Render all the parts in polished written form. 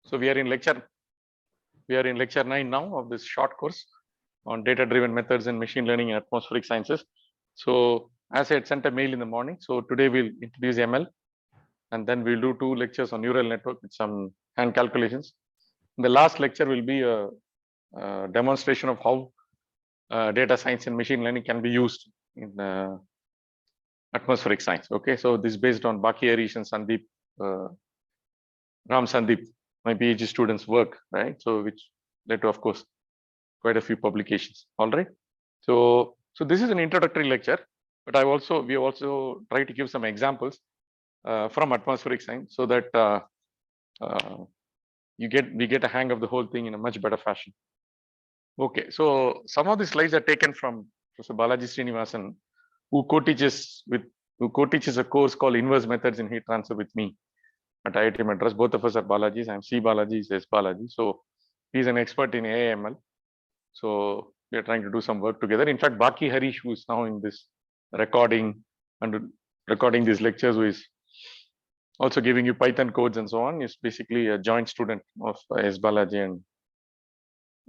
So we are in lecture 9 now of this short course on data-driven methods in machine learning and atmospheric sciences. So as I had sent a mail in the morning, so today we'll introduce ML, and then we'll do 2 lectures on neural network with some hand calculations. The last lecture will be a demonstration of how data science and machine learning can be used in atmospheric science. Okay, so this is based on Baki Harish and Sandeep, Ram Sandeep, my PhD students' work, right? So which led to, of course, quite a few publications. All right. So this is an introductory lecture, but we also try to give some examples from atmospheric science so that we get a hang of the whole thing in a much better fashion. Okay, so some of the slides are taken from Professor Balaji Srinivasan, who co-teaches a course called Inverse Methods in Heat Transfer with me at IIT Madras. Both of us are Balajis. I'm C Balaji, he's S Balaji. So he's an expert in AI/ML. So we are trying to do some work together. In fact, Baki Harish, who is now in this recording these lectures, who is also giving you Python codes and so on, is basically a joint student of S Balaji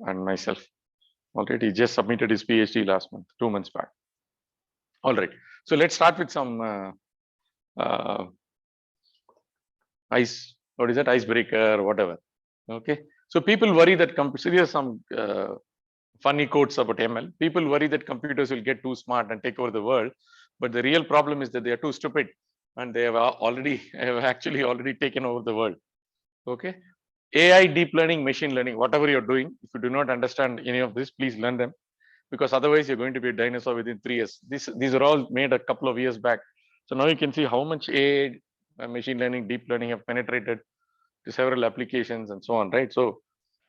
and myself. Already, he just submitted his PhD last month, 2 months back. All right. So let's start with some icebreaker or whatever. Okay. So people worry that so there are some funny quotes about ML. People worry that computers will get too smart and take over the world, but the real problem is that they are too stupid, and they have actually already taken over the world. Okay. AI, deep learning, machine learning, whatever you're doing, if you do not understand any of this, please learn them, because otherwise you're going to be a dinosaur within 3 years. These are all made a couple of years back. So now you can see how much AI, machine learning, deep learning have penetrated to several applications and so on, right? So,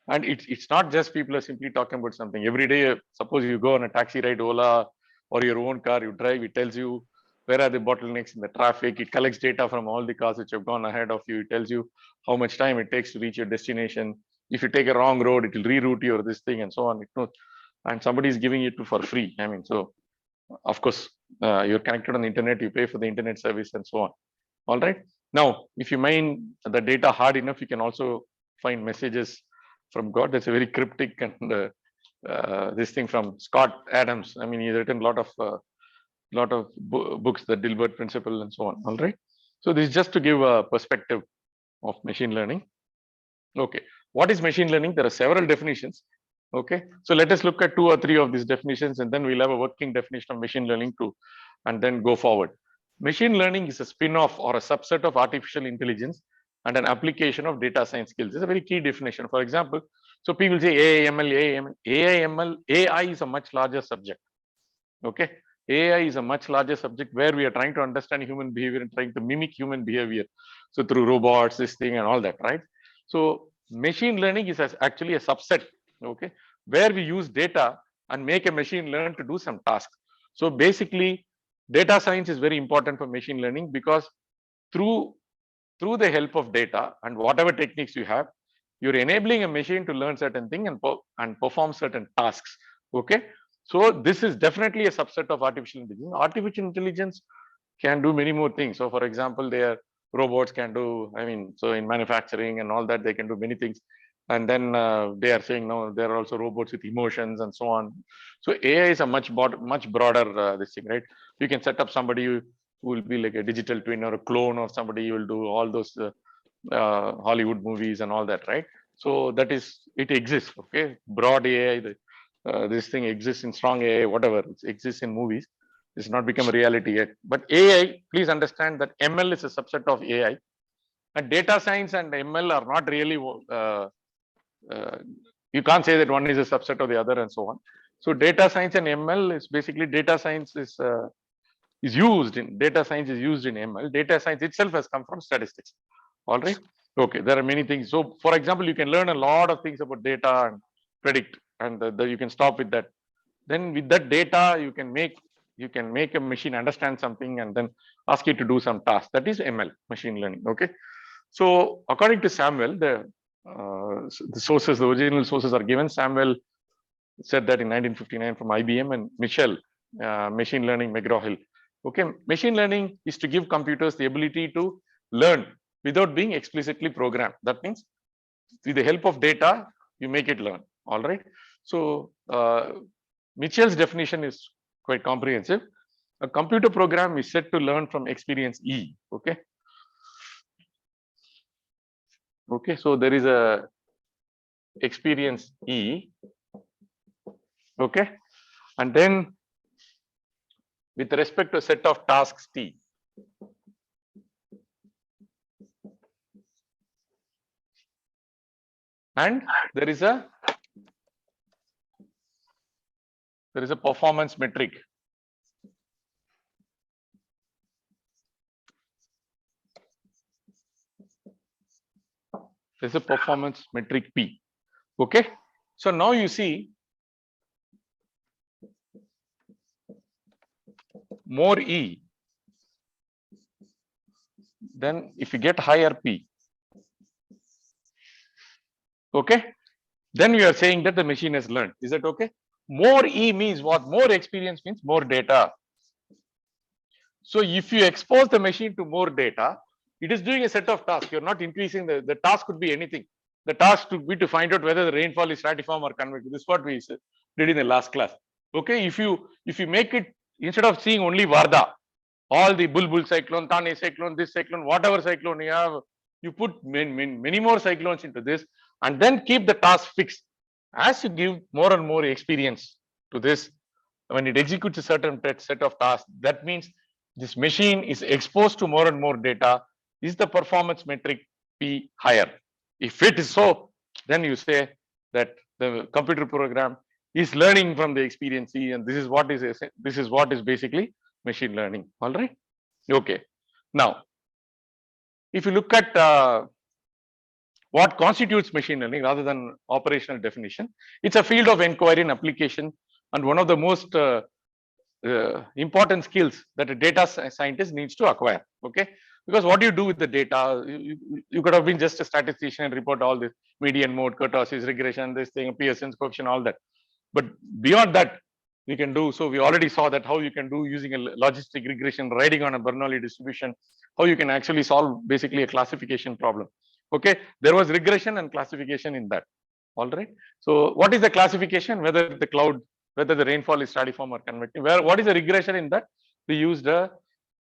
and it's not just people are simply talking about something. Every day, suppose you go on a taxi ride, Ola, or your own car, you drive, it tells you where are the bottlenecks in the traffic. It collects data from all the cars which have gone ahead of you. It tells you how much time it takes to reach your destination. If you take a wrong road, it will reroute you or this thing and so on. It knows, and somebody is giving it to for free. I mean, so of course, you're connected on the internet, you pay for the internet service and so on. All right. Now, if you mine the data hard enough, you can also find messages from God. That's a very cryptic and this thing from Scott Adams. I mean, he's written a lot of books, the Dilbert Principle and so on. All right. So this is just to give a perspective of machine learning. Okay. What is machine learning? There are several definitions. Okay. So let us look at 2 or 3 of these definitions, and then we'll have a working definition of machine learning too, and then go forward. Machine learning is a spin-off or a subset of artificial intelligence and an application of data science skills. It's a very key definition. For example, so people say AI/ML. AI is a much larger subject. Okay. AI is a much larger subject where we are trying to understand human behavior and trying to mimic human behavior. So through robots, this thing and all that, right? So machine learning is actually a subset, okay, where we use data and make a machine learn to do some tasks. So basically, data science is very important for machine learning, because through the help of data and whatever techniques you have, you're enabling a machine to learn certain thing and perform certain tasks. Okay. So this is definitely a subset of artificial intelligence. Artificial intelligence can do many more things. So for example, their robots can do, I mean, so in manufacturing and all that, they can do many things. And then they are saying now there are also robots with emotions and so on. So AI is a much broader this thing, right? You can set up somebody who will be like a digital twin or a clone of somebody. You will do all those Hollywood movies and all that, right? So that is, it exists. Okay, broad AI. This thing exists in strong AI, whatever it exists in movies. It's not become a reality yet. But AI, please understand that ML is a subset of AI, and data science and ML are not really. You can't say that one is a subset of the other and so on. So data science and ML is basically, data science is used in ML. Data science itself has come from statistics. All right. Okay. There are many things. So, for example, you can learn a lot of things about data and predict, and you can stop with that. Then with that data, you can make a machine understand something and then ask it to do some task. That is ML, machine learning. Okay. So according to Samuel, the original sources are given. Samuel said that in 1959 from IBM, and Michel, machine learning, McGraw-Hill. Okay, machine learning is to give computers the ability to learn without being explicitly programmed. That means with the help of data, you make it learn. All right. So Mitchell's definition is quite comprehensive. A computer program is set to learn from experience E. Okay. Okay. So there is a experience E. Okay. And then with respect to a set of tasks T. And there is a performance metric. There's a performance metric P. Okay. So now you see more E, then if you get higher P, okay, then we are saying that the machine has learned. Is that okay? More E means what? More experience means more data. So if you expose the machine to more data, it is doing a set of tasks. You're not increasing the task could be anything. The task could be to find out whether the rainfall is stratiform or convective. This is what we did in the last class. Okay, if you make it, instead of seeing only Varda, all the Bulbul cyclone, Thane cyclone, this cyclone, whatever cyclone you have, you put many more cyclones into this and then keep the task fixed. As you give more and more experience to this, when it executes a certain set of tasks, that means this machine is exposed to more and more data. Is the performance metric P higher? If it is so, then you say that the computer program is learning from the experience E, and this is what is basically machine learning. All right. Okay. Now, if you look at what constitutes machine learning rather than operational definition, it's a field of inquiry and application, and one of the most important skills that a data scientist needs to acquire. Okay, because what do you do with the data? You could have been just a statistician and report all this median mode, kurtosis, regression, this thing, Pearson's coefficient, all that. But beyond that, we can do. So we already saw that how you can do using a logistic regression, riding on a Bernoulli distribution, how you can actually solve basically a classification problem. Okay, there was regression and classification in that. All right. So what is the classification? Whether the rainfall is stratiform or convective. What is the regression in that? We used a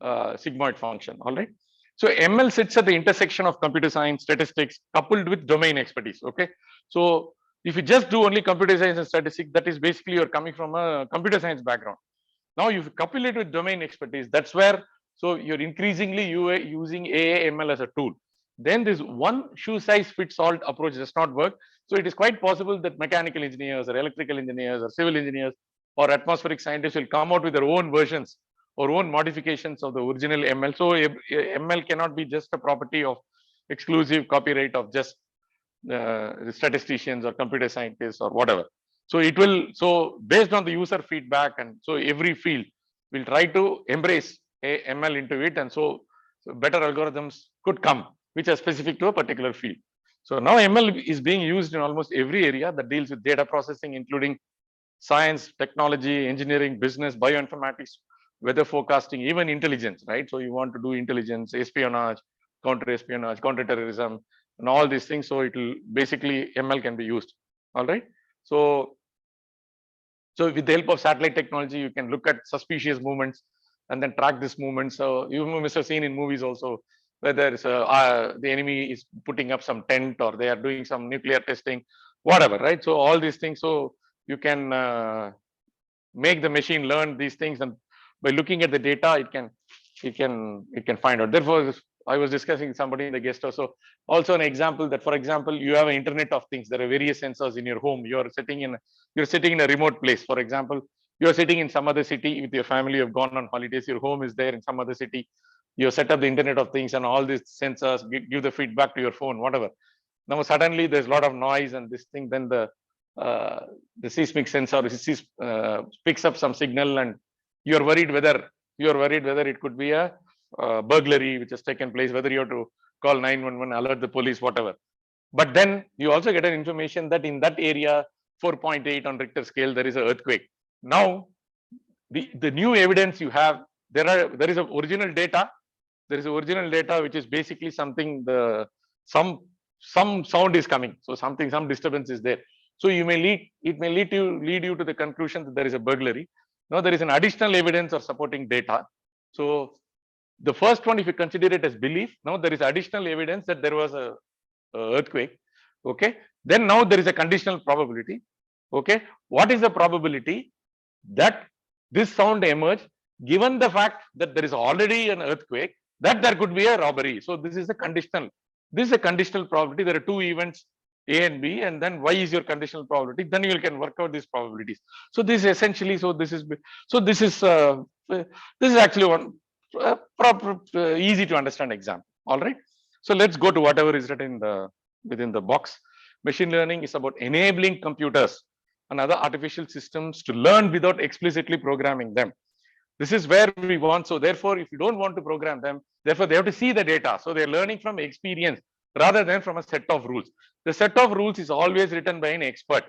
sigmoid function. All right. So ML sits at the intersection of computer science, statistics, coupled with domain expertise. Okay. So if you just do only computer science and statistics, that is basically you're coming from a computer science background. Now you couple it with domain expertise. That's where you're increasingly using AAML as a tool. Then this one shoe size fits all approach does not work. So it is quite possible that mechanical engineers or electrical engineers or civil engineers or atmospheric scientists will come out with their own versions or own modifications of the original ML. So ML cannot be just a property of exclusive copyright of just statisticians or computer scientists or whatever. So it will, based on the user feedback, and so every field will try to embrace ML into it, and so better algorithms could come which are specific to a particular field. So now ML is being used in almost every area that deals with data processing, including science, technology, engineering, business, bioinformatics, weather forecasting, even intelligence, right? So you want to do intelligence, espionage, counterterrorism, and all these things. So it will basically ML can be used. All right. So with the help of satellite technology, you can look at suspicious movements and then track this movement. So you must have seen in movies also, whether it's the enemy is putting up some tent or they are doing some nuclear testing, whatever, right? So all these things. So you can make the machine learn these things, and by looking at the data, it can find out. Therefore, I was discussing with somebody in the guest house. So also an example that, for example, you have an Internet of Things. There are various sensors in your home. You're sitting in a remote place. For example, you're sitting in some other city with your family. You've gone on holidays. Your home is there in some other city. You set up the Internet of Things, and all these sensors give the feedback to your phone, whatever. Now suddenly there's a lot of noise and this thing. Then the seismic sensor picks up some signal, and you're worried whether it could be a burglary which has taken place, whether you have to call 911, alert the police, whatever. But then you also get an information that in that area, 4.8 on Richter scale, there is an earthquake. Now, the new evidence you have, there is original data. There is original data which is basically some some sound is coming. So some disturbance is there. So it may lead you to the conclusion that there is a burglary. Now there is an additional evidence or supporting data. So the first one, if you consider it as belief, now there is additional evidence that there was a earthquake. Okay. Then now there is a conditional probability. Okay. What is the probability that this sound emerged given the fact that there is already an earthquake, that there could be a robbery? So this is a conditional. This is a conditional probability. There are two events, A and B, and then Y is your conditional probability. Then you can work out these probabilities. So this is essentially, this is actually one easy to understand example. All right. So let's go to whatever is written within the box. Machine learning is about enabling computers and other artificial systems to learn without explicitly programming them. This is where we want. So therefore, if you don't want to program them, therefore they have to see the data. So they're learning from experience rather than from a set of rules. The set of rules is always written by an expert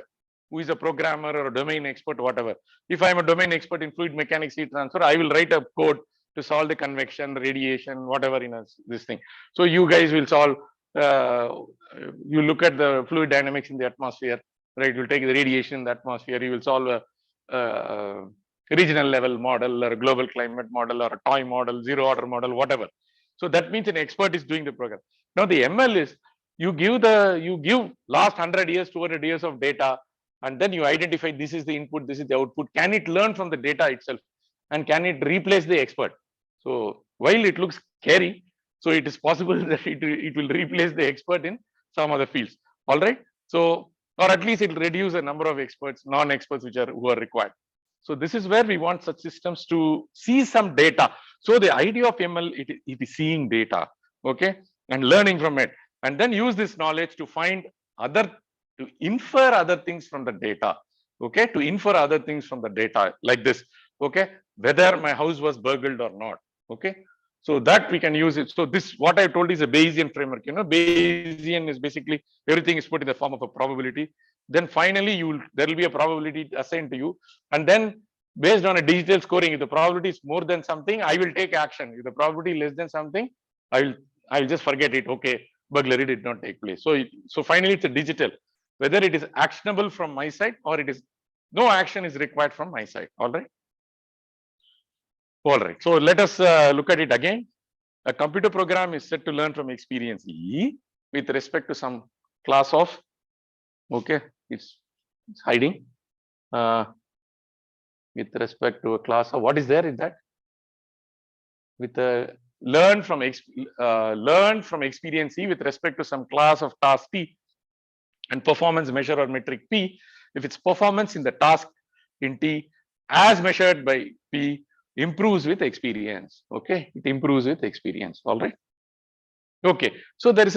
who is a programmer or a domain expert, whatever. If I'm a domain expert in fluid mechanics, heat transfer, I will write a code to solve the convection, radiation, whatever in this thing. So you guys will solve, you look at the fluid dynamics in the atmosphere, right? You'll take the radiation in the atmosphere, you will solve a regional level model or a global climate model or a toy model, zero order model, whatever. So that means an expert is doing the program. Now the ML is, you give last 100 years, 200 years of data, and then you identify this is the input, this is the output. Can it learn from the data itself? And can it replace the expert? So while it looks scary, so it is possible that it will replace the expert in some other fields. All right. So, or at least it will reduce the number of experts, non-experts who are required. So this is where we want such systems to see some data. So the idea of ML, it is seeing data, okay, and learning from it, and then use this knowledge to to infer other things from the data, okay, to infer other things from the data like this, okay, whether my house was burgled or not, okay. So that we can use it. So this, what I told is a Bayesian framework. Bayesian is basically everything is put in the form of a probability. Then finally, there will be a probability assigned to you, and then based on a digital scoring, if the probability is more than something, I will take action. If the probability less than something, I'll just forget it. Okay, burglary did not take place. So finally, it's a digital. Whether it is actionable from my side or it is no action is required from my side. All right. All right. So let us look at it again. A computer program is set to learn from experience E with respect to some class of, okay, it's hiding with respect to a class of, what is there in that? With a learn from experience E with respect to some class of task T and performance measure or metric P, if its performance in the task in T as measured by P improves with experience. Okay, it improves with experience. All right. Okay, so there is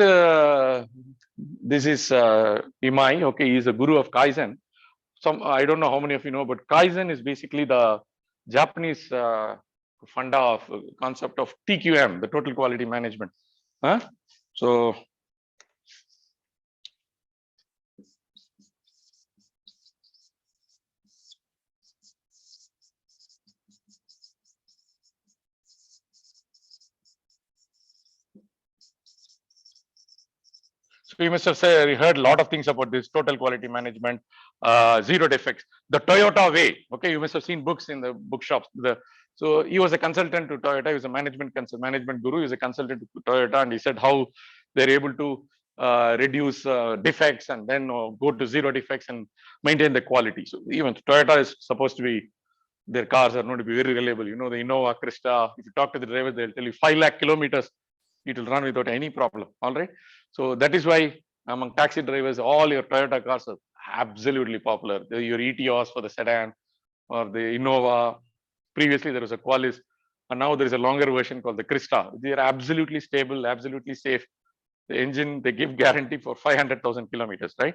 this is Imai. Okay, he is a guru of Kaizen. I don't know how many of you know, but Kaizen is basically the Japanese funda of concept of TQM, the total quality management. So you must have heard a lot of things about this total quality management, zero defects, the Toyota way. Okay, you must have seen books in the bookshops. So he was a consultant to Toyota. He was a management guru. He was a consultant to Toyota, and he said how they're able to reduce defects and then go to zero defects and maintain the quality. So even Toyota is supposed to be, their cars are known to be very reliable. The Innova, Krista, if you talk to the driver, they'll tell you 5 lakh kilometers, it will run without any problem. All right. So that is why among taxi drivers, all your Toyota cars are absolutely popular. Your Etios for the sedan or the Innova. Previously, there was a Qualis, and now there is a longer version called the Krista. They are absolutely stable, absolutely safe. The engine, they give guarantee for 500,000 kilometers, right?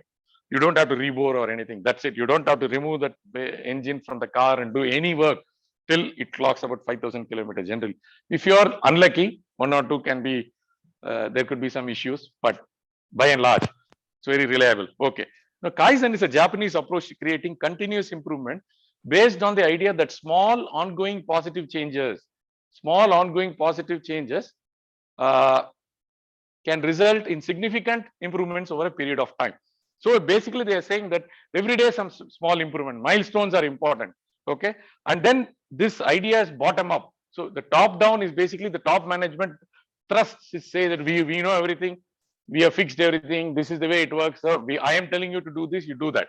You don't have to rebore or anything. That's it. You don't have to remove that engine from the car and do any work till it clocks about 5,000 kilometers generally. If you are unlucky, 1 or 2 can be, there could be some issues, but by and large, it's very reliable. Okay. Now, Kaizen is a Japanese approach to creating continuous improvement based on the idea that small ongoing positive changes can result in significant improvements over a period of time. So basically they are saying that every day some small improvement, milestones are important. Okay. And then this idea is bottom up. So the top down is basically the top management trusts is say that we know everything, we have fixed everything, this is the way it works. So I am telling you to do this, you do that.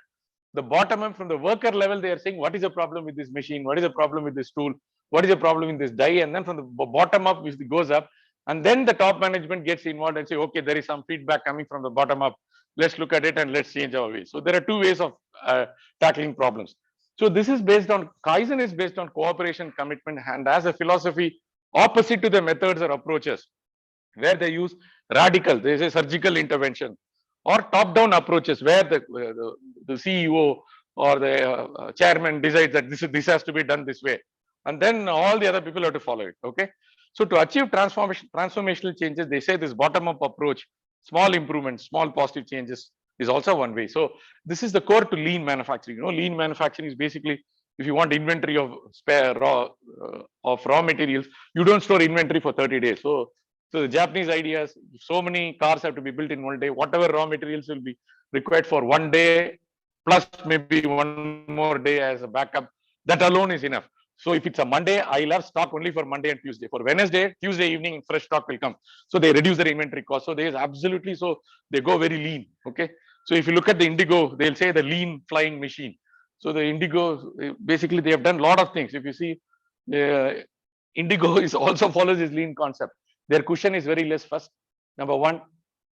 The bottom up from the worker level, they are saying what is the problem with this machine, what is the problem with this tool, what is the problem in this die, and then from the bottom up which goes up, and then the top management gets involved and say, okay, there is some feedback coming from the bottom up, let's look at it and let's change our ways. So there are two ways of tackling problems. So this is based on, Kaizen is based on cooperation, commitment, and as a philosophy opposite to the methods or approaches where they use radical, there is a surgical intervention, or top-down approaches where the CEO or the chairman decides that this has to be done this way, and then all the other people have to follow it. Okay, so to achieve transformational changes, they say this bottom-up approach, small improvements, small positive changes is also one way. So this is the core to lean manufacturing. You know, lean manufacturing is basically if you want inventory of raw materials, you don't store inventory for 30 days. So the Japanese ideas, so many cars have to be built in one day, whatever raw materials will be required for one day, plus maybe one more day as a backup, that alone is enough. So if it's a Monday, I'll have stock only for Monday and Tuesday. For Wednesday, Tuesday evening, fresh stock will come. So they reduce their inventory cost. So there is absolutely, so they go very lean. Okay. So if you look at the Indigo, they'll say the lean flying machine. So the Indigo, basically they have done a lot of things. If you see, Indigo is also follows this lean concept. Their cushion is very less first, number one.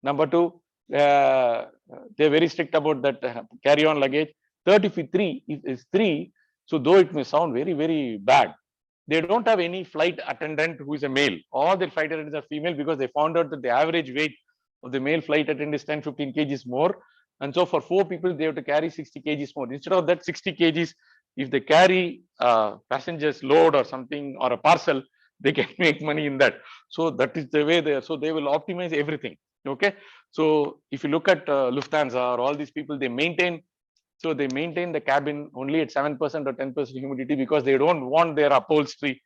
Number two, they're very strict about that carry-on luggage. 33 is 3. So though it may sound very, very bad, they don't have any flight attendant who is a male. All their flight attendants are female because they found out that the average weight of the male flight attendant is 10-15 kgs more. And so for 4 people, they have to carry 60 kgs more. Instead of that 60 kgs, if they carry passengers load or something or a parcel, they can make money in that. So that is the way they are. So they will optimize everything. Okay. So if you look at Lufthansa or all these people, they maintain the cabin only at 7% or 10% humidity because they don't want their upholstery,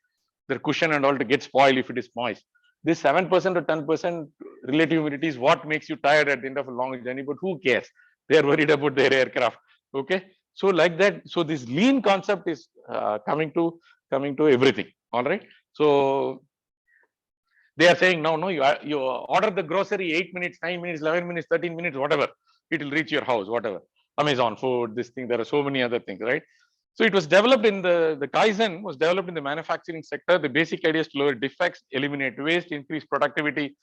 their cushion and all to get spoiled if it is moist. This 7% or 10% relative humidity is what makes you tired at the end of a long journey, but who cares? They are worried about their aircraft. Okay. So like that. So this lean concept is coming to everything. All right. So they are saying, no, you order the grocery 8 minutes, 9 minutes, 11 minutes, 13 minutes, whatever, it will reach your house, whatever. Amazon food, this thing, there are so many other things, right? So it was developed in the Kaizen was developed in the manufacturing sector. The basic idea is to lower defects, eliminate waste, increase productivity,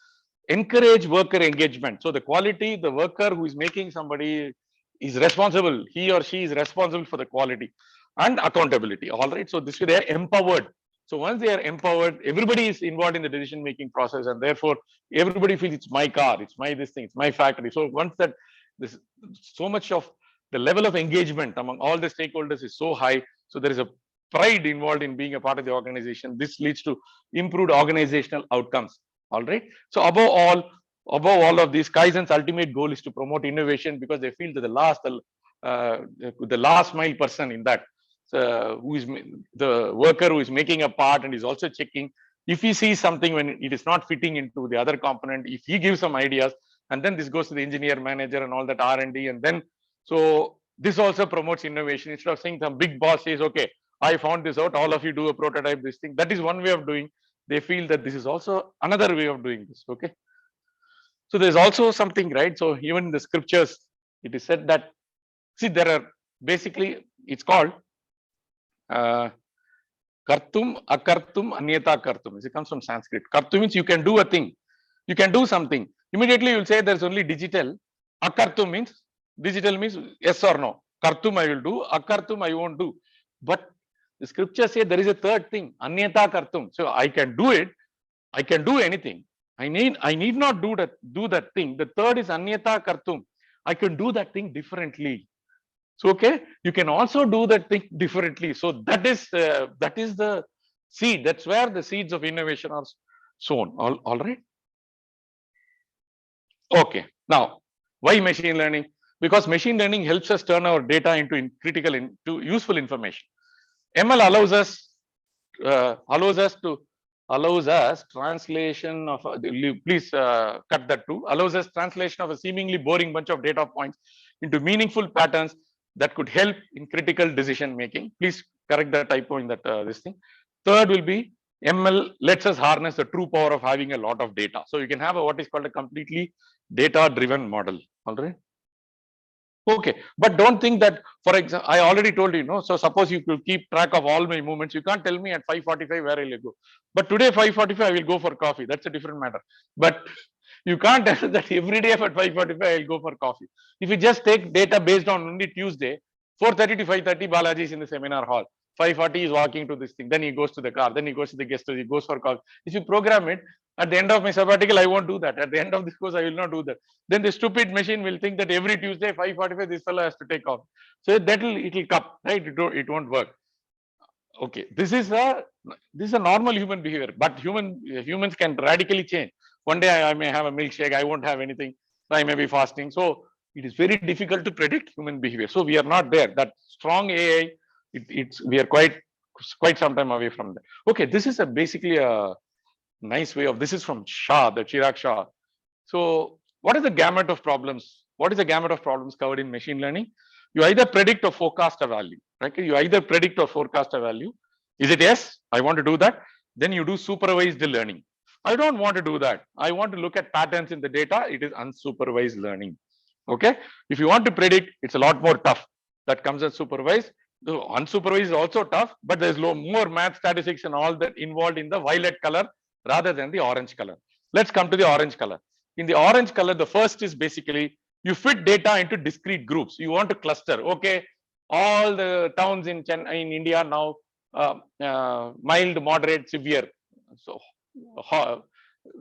encourage worker engagement. So the quality, the worker who is making somebody is responsible, he or she is responsible for the quality and accountability. All right. So this way they are empowered. So once they are empowered, everybody is involved in the decision-making process, and therefore everybody feels it's my car, it's my this thing, it's my factory. So once that this so much of the level of engagement among all the stakeholders is so high, so there is a pride involved in being a part of the organization. This leads to improved organizational outcomes. All right. So above all of these, Kaizen's ultimate goal is to promote innovation because they feel that the last mile person in that. Who is the worker who is making a part and is also checking if he sees something when it is not fitting into the other component, if he gives some ideas, and then this goes to the engineer manager and all that R&D, and then so this also promotes innovation. Instead of saying some big boss says, okay, I found this out, all of you do a prototype, this thing. That is one way of doing. They feel that this is also another way of doing this. Okay. So there's also something, right? So even in the scriptures, it is said that, see, there are basically, it's called kartum, akartum, anyata kartum. It comes from Sanskrit. Kartum means you can do a thing. You can do something. Immediately you'll say there's only digital. Akartum means, digital means yes or no. Kartum I will do, akartum I won't do. But the scriptures say there is a third thing, anyata kartum. So I can do it. I can do anything. I need not do that thing. The third is anyata kartum. I can do that thing differently. So, okay, you can also do that thing differently. So that is the seed. That's where the seeds of innovation are sown. All right. Okay. Now, why machine learning? Because machine learning helps us turn our data into useful information. ML allows us to allows us translation of, please cut that too, allows us translation of a seemingly boring bunch of data points into meaningful patterns that could help in critical decision making. Please correct the typo in that this thing. Third will be ML lets us harness the true power of having a lot of data. So you can have what is called a completely data driven model. All right. Okay, but don't think that, for example, I already told you, so suppose you could keep track of all my movements. You can't tell me at 5:45 where I'll go. But today 5:45 I will go for coffee. That's a different matter. But you can't tell that every day at 5:45 I'll go for coffee. If you just take data based on only Tuesday, 4:30 to 5:30 Balaji is in the seminar hall. 5:40 is walking to this thing. Then he goes to the car. Then he goes to the guest house. He goes for coffee. If you program it, at the end of my sabbatical, I won't do that. At the end of this course, I will not do that. Then the stupid machine will think that every Tuesday, 5:45, this fellow has to take off. So it'll come, right? It won't work. Okay, this is a normal human behavior, but humans can radically change. One day I may have a milkshake, I won't have anything, I may be fasting. So it is very difficult to predict human behavior. So we are not there. That strong AI, we are quite some time away from that. Okay, this is basically a nice way of, this is from Shah, the Chirag Shah. So what is the gamut of problems? What is the gamut of problems covered in machine learning? You either predict or forecast a value, right? You either predict or forecast a value. Is it yes? I want to do that. Then you do supervised learning. I don't want to do that. I want to look at patterns in the data. It is unsupervised learning. Okay. If you want to predict, it's a lot more tough. That comes as supervised. The unsupervised is also tough, but there's more math, statistics, and all that involved in the violet color rather than the orange color. Let's come to the orange color. In the orange color, the first is basically you fit data into discrete groups. You want to cluster. Okay, all the towns in India now, mild, moderate, severe. So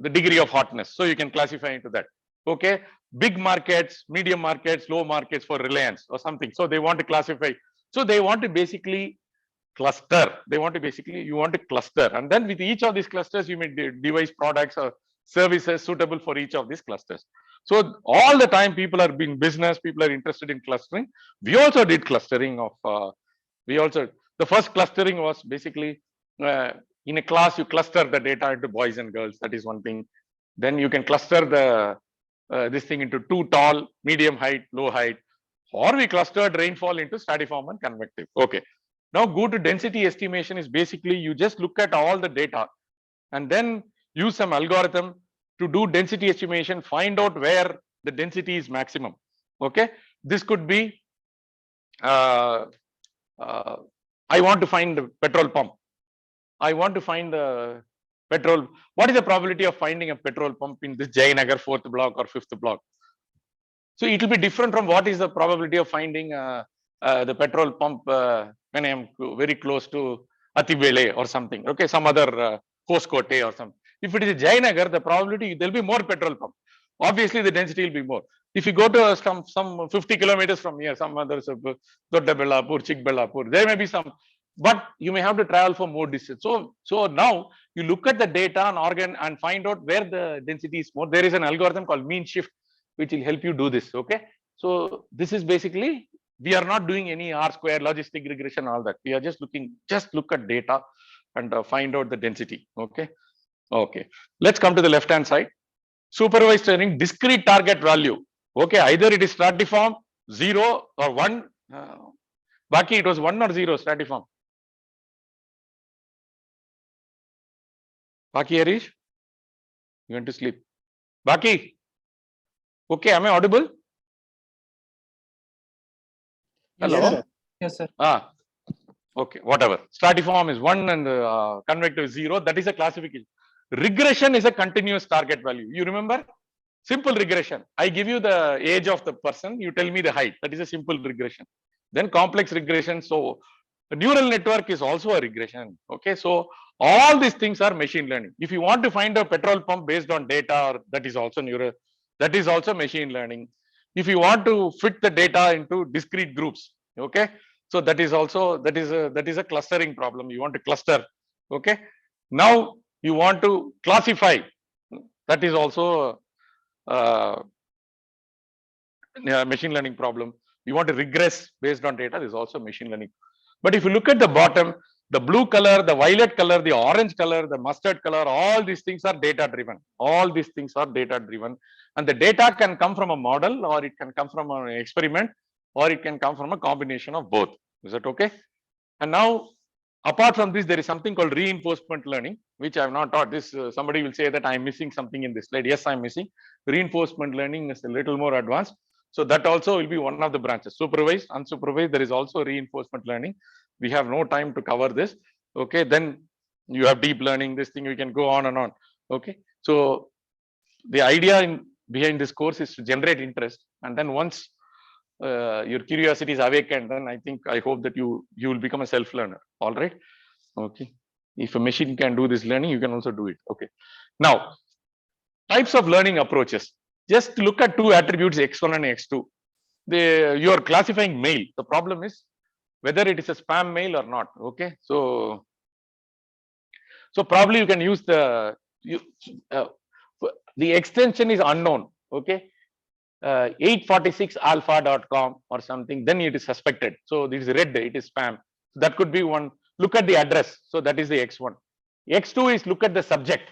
the degree of hotness. So you can classify into that. Okay, big markets, medium markets, low markets for Reliance or something. So they want to classify. So they want to basically cluster. You want to cluster, and then with each of these clusters, you may devise products or services suitable for each of these clusters. So all the time, people are being business. People are interested in clustering. We also did clustering of. The first clustering was basically in a class you cluster the data into boys and girls. That is one thing. Then you can cluster this thing into too tall, medium height, low height, or we clustered rainfall into stratiform and convective. Okay. Now go to density estimation is basically you just look at all the data and then use some algorithm to do density estimation, find out where the density is maximum. Okay. This could be, I want to find the petrol pump. I want to find the petrol. What is the probability of finding a petrol pump in this Jayanagar 4th block or 5th block? So it will be different from what is the probability of finding the petrol pump when I am very close to Atibele or something. Okay, some other Hoskote or something. If it is Jayanagar, the probability there will be more petrol pump. Obviously, the density will be more. If you go to some 50 kilometers from here, some others, Doddabellapur, Chikbellapur, there may be some, but you may have to travel for more distance. So now you look at the data and find out where the density is more. There is an algorithm called mean shift, which will help you do this. Okay. So this is basically, we are not doing any R-square, logistic regression, all that. We are just look at data and find out the density. Okay. Okay. Let's come to the left-hand side. Supervised learning, discrete target value. Okay. Either it is stratiform, 0 or 1. Baki, it was 1 or 0 stratiform. Baki, Harish? You went to sleep. Baki? Okay, am I audible? Hello? Yes, sir. Yes, sir. Okay, whatever. Stratiform is 1 and convective is 0. That is a classification. Regression is a continuous target value. You remember? Simple regression. I give you the age of the person. You tell me the height. That is a simple regression. Then complex regression. So the neural network is also a regression. Okay, so all these things are machine learning. If you want to find a petrol pump based on data, that is also that is also machine learning. If you want to fit the data into discrete groups, okay, so that is a clustering problem. You want to cluster. Okay, now you want to classify. That is also machine learning problem. You want to regress based on data. This is also machine learning. But if you look at the bottom, The blue color, the violet color, the orange color, the mustard color, all these things are data driven. All these things are data driven. And the data can come from a model, or it can come from an experiment, or it can come from a combination of both. Is that okay? And now, apart from this, there is something called reinforcement learning, which I have not taught. This somebody will say that I am missing something in this slide. Yes, I am missing. Reinforcement learning is a little more advanced. So that also will be one of the branches. Supervised, unsupervised, there is also reinforcement learning. We have no time to cover this. Okay, then you have deep learning, this thing, we can go on and on. Okay, so the idea behind this course is to generate interest, and then once your curiosity is awakened, then I hope that you will become a self-learner. All right. Okay. If a machine can do this learning, you can also do it. Okay. Now, types of learning approaches. Just look at two attributes, x1 and x2. You are classifying mail. The problem is whether it is a spam mail or not. Okay. So probably you can use the extension is unknown. Okay. 846alpha.com or something, then it is suspected. So this is red, it is spam. So that could be one. Look at the address. So that is the x1. X2 is look at the subject.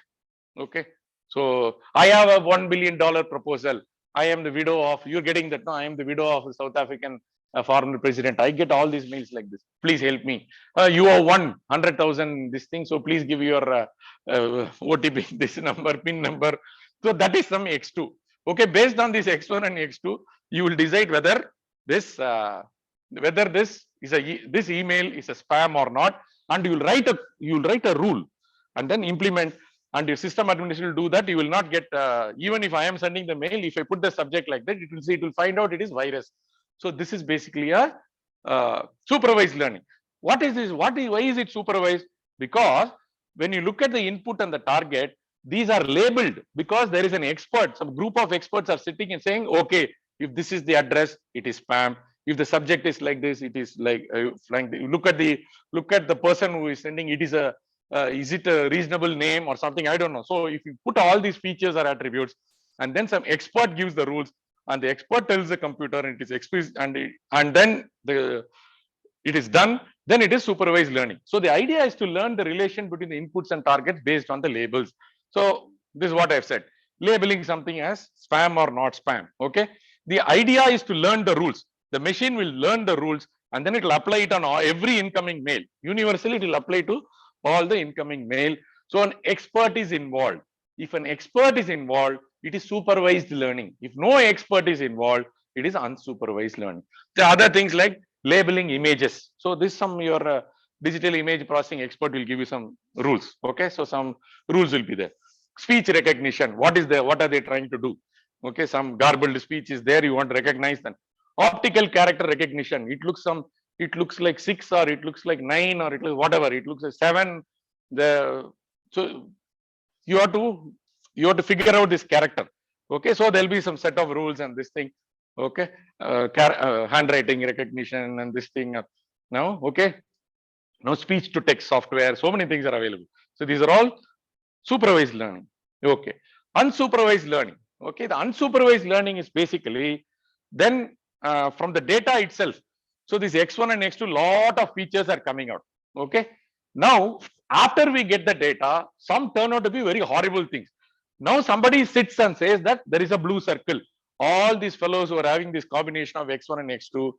Okay. So I have a $1 billion proposal. I am the widow of, you're getting that. No, I am the widow of a South African former president. I get all these mails like this. Please help me. You have won 100,000 this thing. So please give your OTP, this number, PIN number. So that is some x2. Okay, based on this x1 and x2, you will decide whether this this email is a spam or not, and you will write a rule and then implement. And your system administrator will do that. You will not get even if I am sending the mail, if I put the subject like that, it will find out it is virus. So this is basically a supervised learning. What is this? Why is it supervised? Because when you look at the input and the target, these are labeled because there is an expert. Some group of experts are sitting and saying, okay, if this is the address, it is spam. If the subject is like this, it is like look at the person who is sending. It is is it a reasonable name or something? I don't know. So if you put all these features or attributes, and then some expert gives the rules, and the expert tells the computer, and it is explicit, and then it is done. Then it is supervised learning. So the idea is to learn the relation between the inputs and targets based on the labels. So this is what I've said, labeling something as spam or not spam. Okay. The idea is to learn the rules. The machine will learn the rules, and then it will apply it on every incoming mail. Universally, it will apply to all the incoming mail. So an expert is involved. If an expert is involved, it is supervised learning. If no expert is involved, it is unsupervised learning. The other things like labeling images. So this your digital image processing expert will give you some rules. Okay, so some rules will be there. Speech recognition. What are they trying to do? Okay, some garbled speech is there. You want to recognize them. Optical character recognition. It looks like 6, or it looks like 9, or it looks whatever. It looks like 7. So you have to figure out this character. Okay, so there'll be some set of rules and this thing. Okay, handwriting recognition and this thing. Now, okay. Now speech to text software, so many things are available. So these are all supervised learning. Okay. Unsupervised learning. Okay. The unsupervised learning is basically then from the data itself. So this x1 and x2, lot of features are coming out. Okay. Now, after we get the data, some turn out to be very horrible things. Now somebody sits and says that there is a blue circle. All these fellows who are having this combination of x1 and x2,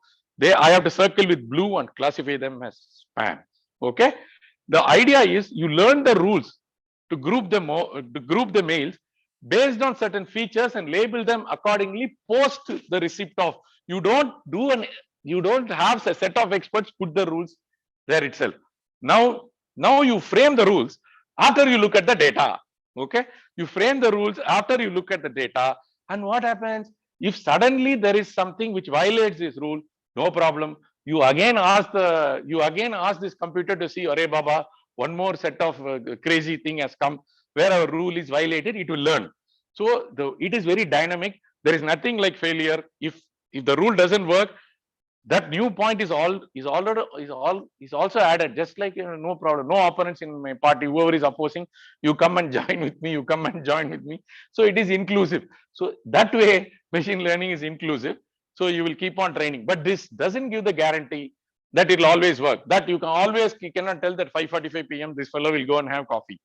I have to circle with blue and classify them as spam. Okay. The idea is you learn the rules to group the mails based on certain features and label them accordingly post the receipt of. You don't have a set of experts put the rules there itself. Now you frame the rules after you look at the data. Okay. You frame the rules after you look at the data. And what happens if suddenly there is something which violates this rule? No problem. You again ask this computer to see, Arey Baba, one more set of crazy thing has come where our rule is violated. It will learn. So it is very dynamic. There is nothing like failure. If the rule doesn't work, that new point is also added. Just like no problem, no opponents in my party. Whoever is opposing, you come and join with me. You come and join with me. So it is inclusive. So that way, machine learning is inclusive. So you will keep on training, but this doesn't give the guarantee that it will always work. That you cannot tell that 5:45 p.m. this fellow will go and have coffee.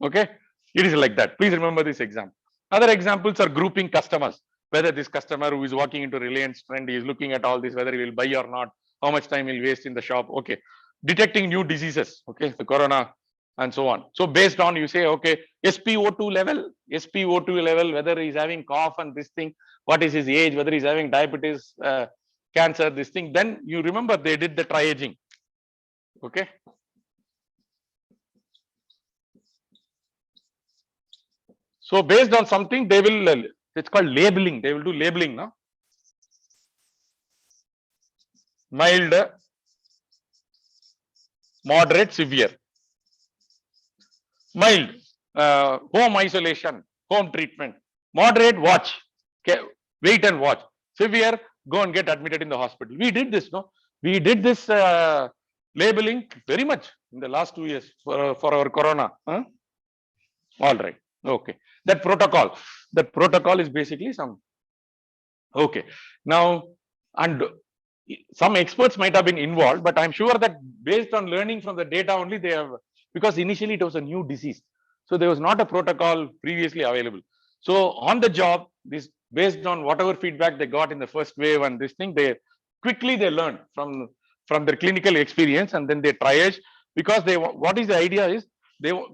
Okay, it is like that. Please remember this example. Other examples are grouping customers. Whether this customer who is walking into Reliance Trend is looking at all this, whether he will buy or not, how much time he'll waste in the shop. Okay, detecting new diseases. Okay, the corona and so on. So based on, you say, okay, SpO2 level, whether he's having cough and this thing, what is his age, whether he's having diabetes, cancer, this thing. Then you remember they did the triaging. Okay. So based on something, they will, it's called labeling. They will do labeling now. Mild, moderate, severe. Mild, home isolation, home treatment. Moderate, watch. Okay, wait and watch. Severe, go and get admitted in the hospital. We did this, no? We did this labeling very much in the last 2 years for our corona. Huh? All right. Okay. That protocol is basically some. Okay. Now, and some experts might have been involved, but I'm sure that based on learning from the data only, they have, because initially it was a new disease. So there was not a protocol previously available. So on the job, this based on whatever feedback they got in the first wave and this thing, they learned from their clinical experience, and then they triage, because what is the idea is,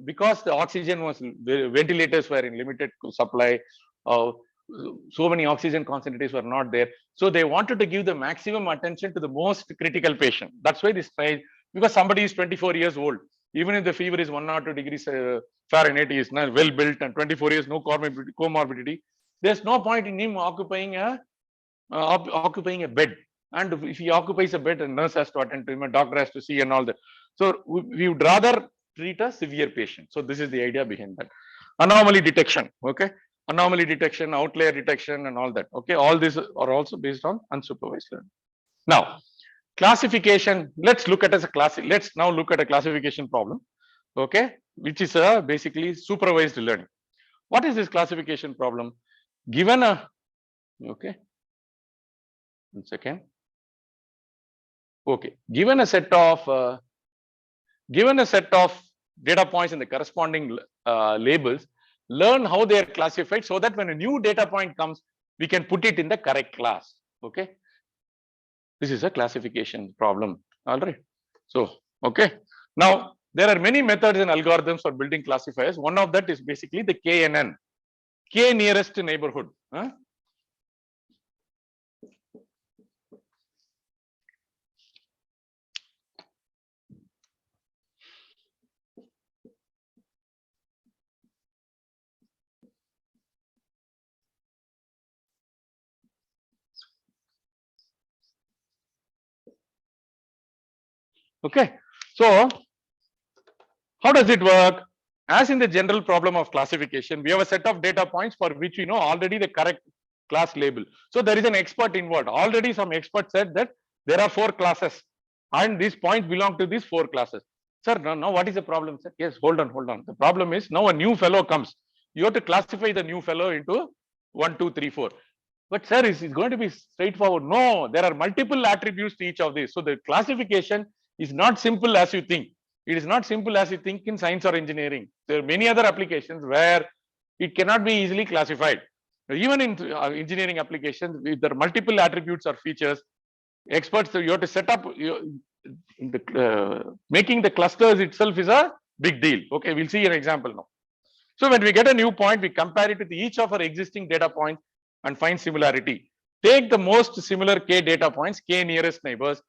because the oxygen was, the ventilators were in limited supply, so many oxygen concentrators were not there, so they wanted to give the maximum attention to the most critical patient. That's why this trial, because somebody is 24 years old, even if the fever is 1 or 2 degrees Fahrenheit, he is not well built and 24 years, no comorbidity, there's no point in him occupying a bed. And if he occupies a bed, a nurse has to attend to him, a doctor has to see and all that. So we would rather treat a severe patient. So this is the idea behind that. Anomaly detection. Okay. Anomaly detection, outlier detection, and all that. Okay. All these are also based on unsupervised learning. Now, classification. Let's look at Let's now look at a classification problem. Okay, which is basically supervised learning. What is this classification problem? Given a, okay, 1 second. Okay, given a set of data points in the corresponding labels, learn how they are classified, so that when a new data point comes, we can put it in the correct class. Okay, this is a classification problem. All right. So, okay. Now, there are many methods and algorithms for building classifiers. One of that is basically the KNN, K nearest neighborhood. Huh? Okay. So, how does it work? As in the general problem of classification, we have a set of data points for which we know already the correct class label. So there is an expert involved. Already some expert said that there are 4 classes and these points belong to these 4 classes. Sir, now what is the problem, sir? Yes, hold on. The problem is, now a new fellow comes. You have to classify the new fellow into 1, 2, 3, 4. But sir, is it going to be straightforward? No, there are multiple attributes to each of these. So the classification is not simple as you think. It is not simple as you think in science or engineering. There are many other applications where it cannot be easily classified. Even in engineering applications, if there are multiple attributes or features, experts, you have to set up, making the clusters itself is a big deal. Okay, we'll see an example now. So when we get a new point, we compare it with each of our existing data points and find similarity. Take the most similar K data points, K nearest neighbors.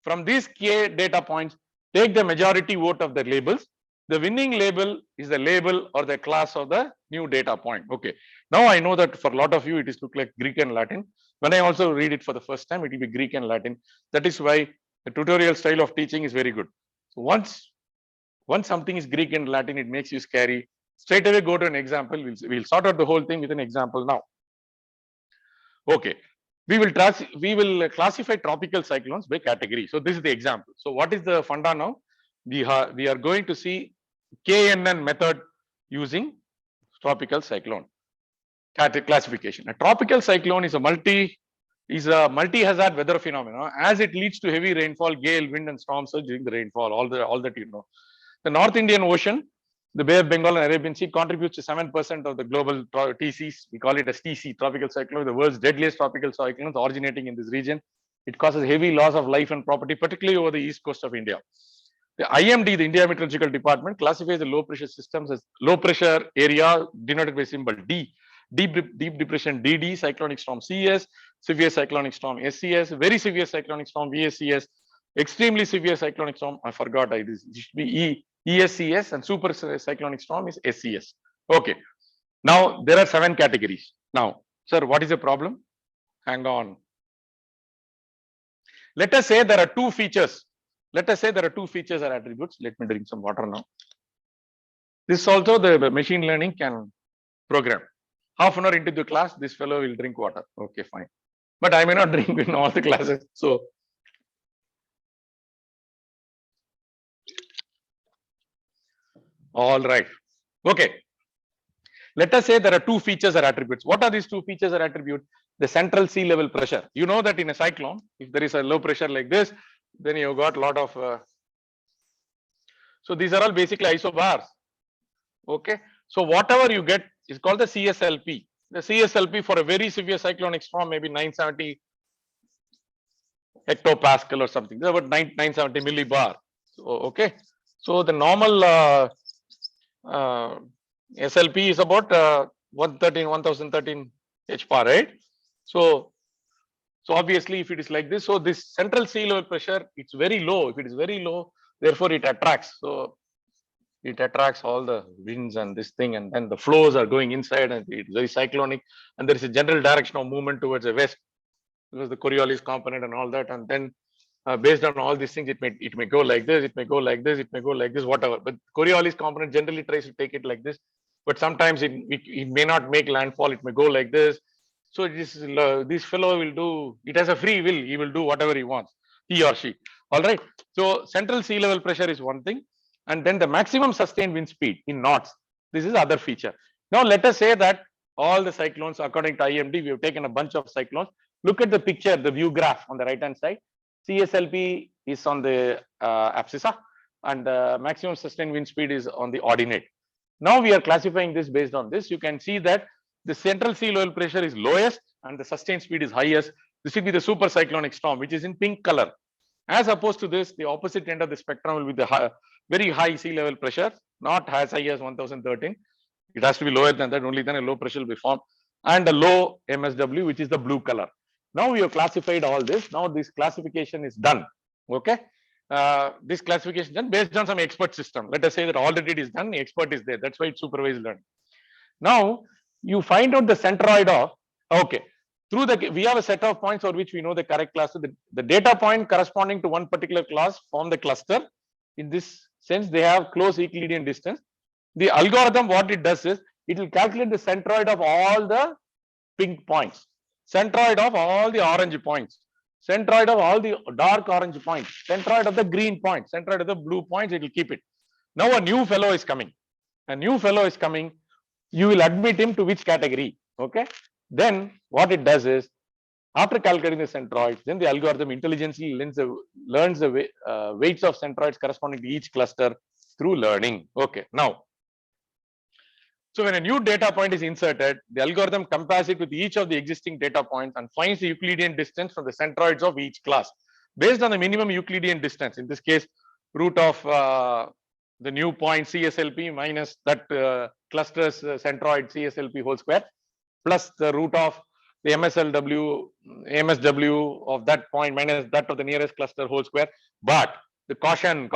From these K data points, take the majority vote of the labels. The winning label is the label or the class of the new data point. Okay. Now I know that for a lot of you, it is look like Greek and Latin. When I also read it for the first time, it will be Greek and Latin. That is why the tutorial style of teaching is very good. So once something is Greek and Latin, it makes you scary. Straight away go to an example. We'll sort out the whole thing with an example now. Okay. We will classify tropical cyclones by category. So this is the example. So what is the funda now? We are going to see KNN method using tropical cyclone classification. A tropical cyclone is a is a multi-hazard weather phenomenon. As it leads to heavy rainfall, gale, wind, and storm surge during the rainfall. All that you know. The North Indian Ocean, the Bay of Bengal and Arabian Sea contributes to 7% of the global TCs. We call it as TC, tropical cyclone, the world's deadliest tropical cyclones originating in this region. It causes heavy loss of life and property, particularly over the east coast of India. The IMD, the India Meteorological Department, classifies the low pressure systems as low pressure area denoted by symbol D, deep depression DD, cyclonic storm CS, severe cyclonic storm SCS, very severe cyclonic storm VSCS, extremely severe cyclonic storm, I forgot this should be ESCS, and super cyclonic storm is SCS. Okay. Now there are 7 categories. Now, sir, what is the problem? Hang on. Let us say there are 2 features. Let us say there are 2 features or attributes. Let me drink some water now. This also the machine learning can program. Half an hour into the class, this fellow will drink water. Okay, fine. But I may not drink in all the classes. So, all right. Okay. Let us say there are 2 features or attributes. What are these 2 features or attributes? The central sea level pressure. You know that in a cyclone, if there is a low pressure like this, then you've got a lot of. So these are all basically isobars. Okay. So whatever you get is called the CSLP. The CSLP for a very severe cyclonic storm may be 970 hectopascal or something. This is about 970 millibar. So, okay. So the normal SLP is about 1013 H bar, right? So obviously if it is like this, so this central sea level pressure, it's very low. If it is very low, therefore it attracts. So it attracts all the winds and this thing, and then the flows are going inside, and it's very cyclonic, and there is a general direction of movement towards the west because the Coriolis component and all that, and then based on all these things, it may go like this, it may go like this, it may go like this, whatever. But Coriolis component generally tries to take it like this, but sometimes it may not make landfall. It may go like this. So this fellow will do. It has a free will. He will do whatever he wants, he or she. All right. So central sea level pressure is one thing, and then the maximum sustained wind speed in knots. This is the other feature. Now let us say that all the cyclones, according to IMD, we have taken a bunch of cyclones. Look at the picture, the view graph on the right hand side. CSLP is on the abscissa, and the maximum sustained wind speed is on the ordinate. Now we are classifying this based on this. You can see that the central sea level pressure is lowest and the sustained speed is highest. This will be the super cyclonic storm, which is in pink color. As opposed to this, the opposite end of the spectrum will be the very high sea level pressure, not as high as 1013. It has to be lower than that, only then a low pressure will be formed, and a low MSW, which is the blue color. Now we have classified all this. Now this classification is done. Okay. This classification is done based on some expert system. Let us say that already it is done, the expert is there. That's why it's supervised learning. Now you find out the centroid of, okay, through we have a set of points for which we know the correct cluster. The data point corresponding to one particular class form the cluster. In this sense, they have close Euclidean distance. The algorithm, what it does is, it will calculate the centroid of all the pink points, centroid of all the orange points, centroid of all the dark orange points, centroid of the green points, centroid of the blue points, it will keep it. Now a new fellow is coming. A new fellow is coming. You will admit him to which category. Okay. Then what it does is, after calculating the centroids, then the algorithm intelligently learns the weights of centroids corresponding to each cluster through learning. Okay. Now, so when a new data point is inserted, the algorithm compares it with each of the existing data points and finds the Euclidean distance from the centroids of each class. Based on the minimum Euclidean distance, in this case, root of the new point CSLP minus that cluster's centroid CSLP whole square, plus the root of the MSW of that point minus that of the nearest cluster whole square. But the caution.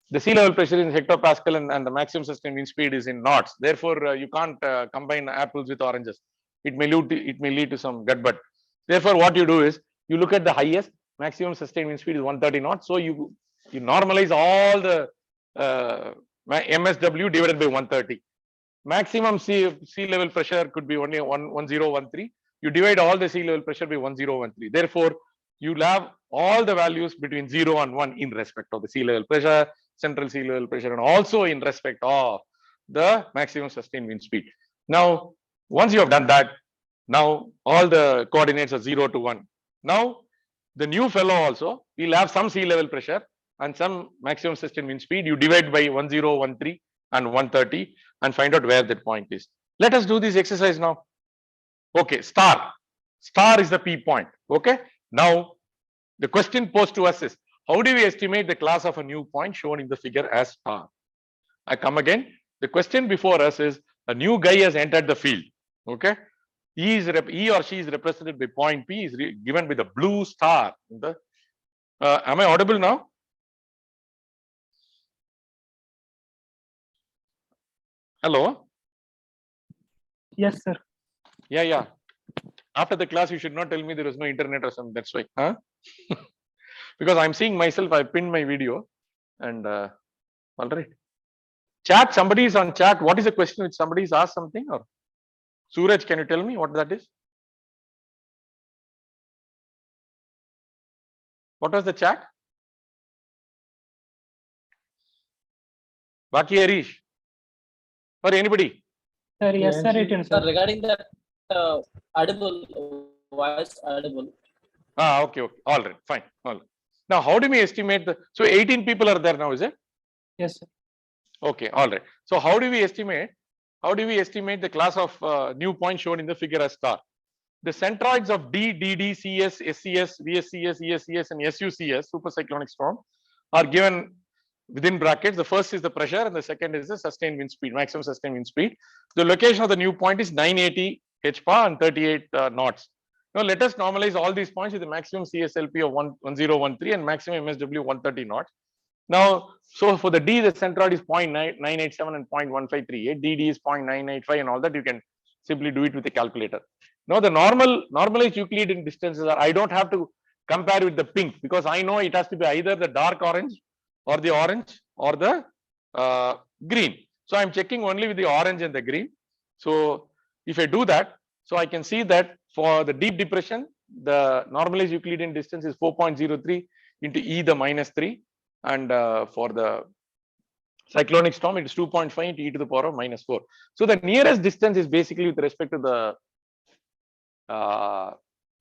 The sea level pressure is in hectopascal, and the maximum sustained wind speed is in knots. Therefore, you can't combine apples with oranges. It may lead to some gut. Therefore, what you do is, you look at the highest maximum sustained wind speed is 130 knots. So you normalize all the MSW divided by 130. Maximum sea level pressure could be only 1013. You divide all the sea level pressure by 1013. Therefore, you'll have all the values between 0 and 1 in respect of the sea level pressure, central sea level pressure, and also in respect of the maximum sustained wind speed. Now, once you have done that, Now all the coordinates are 0 to 1. Now the new fellow also will have some sea level pressure and some maximum sustained wind speed. You divide by 1013 and 130 and find out where that point is. Let us do this exercise now. Okay, star is the P point. Okay, now the question posed to us is, how do we estimate the class of a new point shown in the figure as star? I come again. The question before us is, a new guy has entered the field. Okay, he or she is represented by point P, is given with a blue star. Am I audible now? Hello? Yes, sir. Yeah. After the class, you should not tell me there is no internet or something. That's why. Huh? Because I'm seeing myself, I pinned my video. And all right. Chat, somebody is on chat. What is the question which somebody is asked something? Or Suraj, can you tell me what that is? What was the chat? Baki Harish? Or anybody? Sir, yes, sir, written, sir. Regarding that audible, voice audible. Okay. All right, fine. All right. Now, how do we estimate the, so 18 people are there now, is it? Yes, sir. Okay, all right. So how do we estimate the class of new point shown in the figure as star? The centroids of D, DD, CS, SCS, VSCS, ESCS, and SUCS, supercyclonic storm, are given within brackets. The first is the pressure, and the second is the sustained wind speed, maximum sustained wind speed. The location of the new point is 980 hPa and 38 knots. Now let us normalize all these points with the maximum CSLP of 1013 and maximum MSW 130 knots. Now, so for the D, the centroid is 0.987 and 0.1538. DD is 0.985 and all that. You can simply do it with a calculator. Now, the normalized Euclidean distances are, I don't have to compare with the pink because I know it has to be either the dark orange or the green. So I'm checking only with the orange and the green. So if I do that, so I can see that for the deep depression, the normalized Euclidean distance is 4.03 into e the minus 3. And for the cyclonic storm, it is 2.5 into e to the power of minus 4. So the nearest distance is basically with respect to the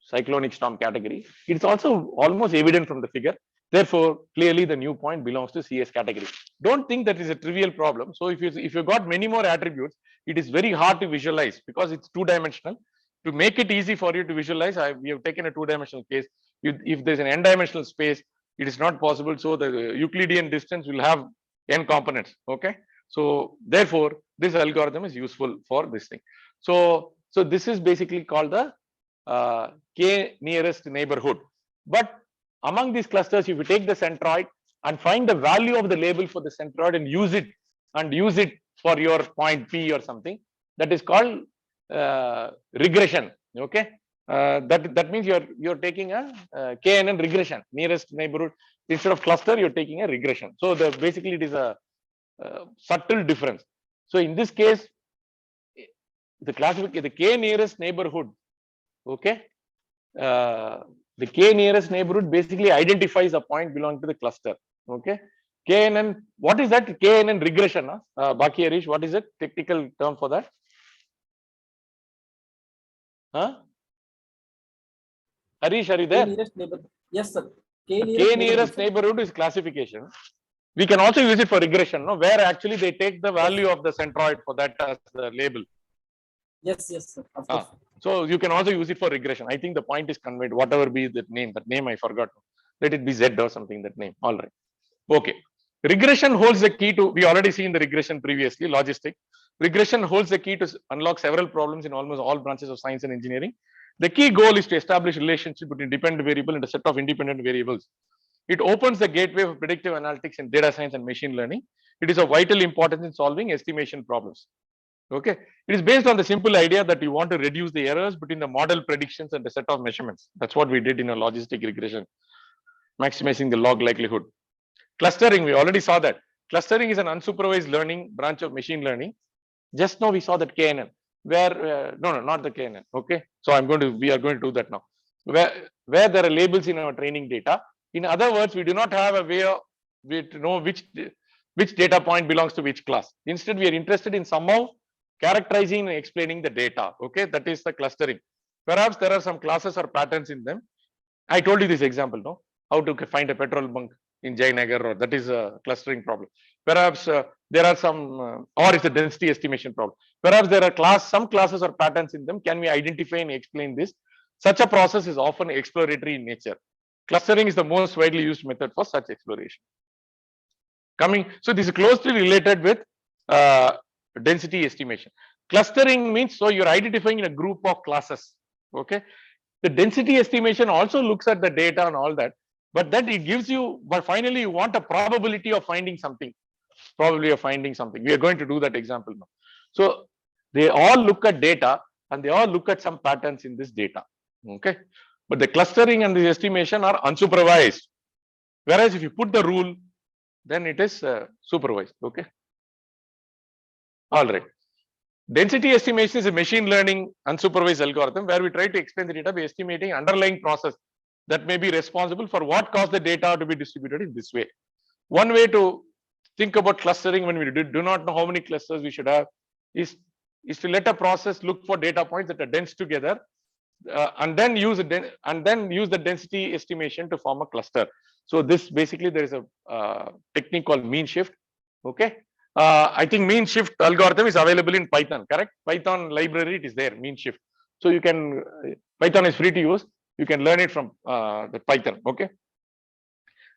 cyclonic storm category. It's also almost evident from the figure. Therefore, clearly the new point belongs to CS category. Don't think that is a trivial problem. So if you got many more attributes, it is very hard to visualize because it's two-dimensional. To make it easy for you to visualize, we have taken a two-dimensional case. If there's an n-dimensional space, it is not possible. So the Euclidean distance will have n components. Okay. So therefore, this algorithm is useful for this thing. So this is basically called the k nearest neighborhood. But among these clusters, if you take the centroid and find the value of the label for the centroid and use it for your point P or something, that is called regression. Okay. That means you're taking a KNN regression, nearest neighborhood. Instead of cluster, you're taking a regression. So basically it is a subtle difference. So in this case, the K nearest neighborhood, okay, the K nearest neighborhood basically identifies a point belonging to the cluster. Okay, KNN, what is that? KNN regression? Baki Harish, what is it? Technical term for that? Huh? Harish, are you there? Yes, sir. K nearest neighborhood is classification. We can also use it for regression, no? Where actually they take the value of the centroid for that as the label. Yes, sir. Of course. So you can also use it for regression. I think the point is conveyed, whatever be that name I forgot. Let it be Z or something, that name. All right. Okay. Regression holds the key to, we already seen the regression previously, logistic. Regression holds the key to unlock several problems in almost all branches of science and engineering. The key goal is to establish relationship between dependent variable and a set of independent variables. It opens the gateway for predictive analytics in data science and machine learning. It is of vital importance in solving estimation problems. Okay, it is based on the simple idea that we want to reduce the errors between the model predictions and the set of measurements. That's what we did in a logistic regression, maximizing the log likelihood. Clustering, we already saw that. Clustering is an unsupervised learning branch of machine learning. Just now we saw that KNN, where no, not the KNN. Okay, so we are going to do that now. Where there are labels in our training data. In other words, we do not have a way to know which data point belongs to which class. Instead, we are interested in somehow characterizing and explaining the data. Okay, that is the clustering. Perhaps there are some classes or patterns in them. I told you this example, no? How to find a petrol bunk in Jayanagar, or that is a clustering problem. Perhaps there are some, or it's a density estimation problem. Perhaps there are some classes or patterns in them. Can we identify and explain this? Such a process is often exploratory in nature. Clustering is the most widely used method for such exploration. So this is closely related with density estimation. Clustering means, so you're identifying in a group of classes. Okay. The density estimation also looks at the data and all that, but that it gives you, but finally you want a probability of finding something. Probability of finding something. We are going to do that example now. So they all look at data and they all look at some patterns in this data. Okay. But the clustering and the estimation are unsupervised. Whereas if you put the rule, then it is supervised. Okay. All right. Density estimation is a machine learning unsupervised algorithm where we try to explain the data by estimating underlying process that may be responsible for what caused the data to be distributed in this way. One way to think about clustering when we do not know how many clusters we should have is to let a process look for data points that are dense together and then use the density estimation to form a cluster. So this basically there is a technique called mean shift. Okay. I think mean shift algorithm is available in Python, correct? Python library, it is there, mean shift. So you can, Python is free to use. You can learn it from the Python. Okay.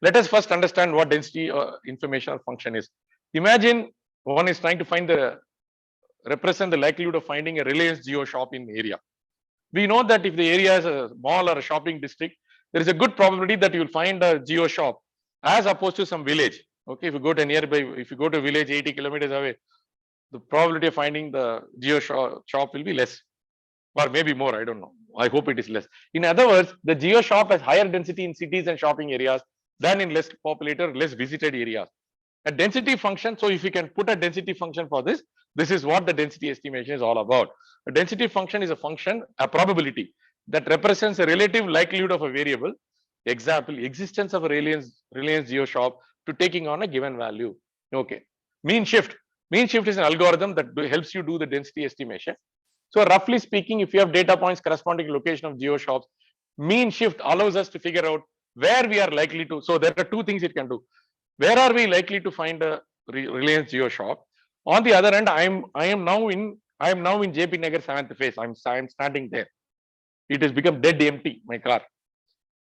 Let us first understand what density information or function is. Imagine one is trying to represent the likelihood of finding a Reliance Jio shop in the area. We know that if the area is a mall or a shopping district, there is a good probability that you will find a Jio shop as opposed to some village. Okay, if you go to nearby, if you go to a village 80 kilometers away, the probability of finding the Jio shop will be less, or maybe more. I don't know. I hope it is less. In other words, the Jio shop has higher density in cities and shopping areas than in less populated, less visited areas. A density function. So if you can put a density function for this, this is what the density estimation is all about. A density function is a function, a probability that represents a relative likelihood of a variable. Example, existence of a Reliance Jio shop to taking on a given value. Okay. Mean shift. Mean shift is an algorithm that helps you do the density estimation. So roughly speaking, if you have data points corresponding to location of Jio shops, mean shift allows us to figure out where we are likely to. So there are two things it can do. Where are we likely to find a Reliance Jio shop? On the other hand, I am now in JP Nagar 7th phase. I'm standing there. It has become dead empty, my car.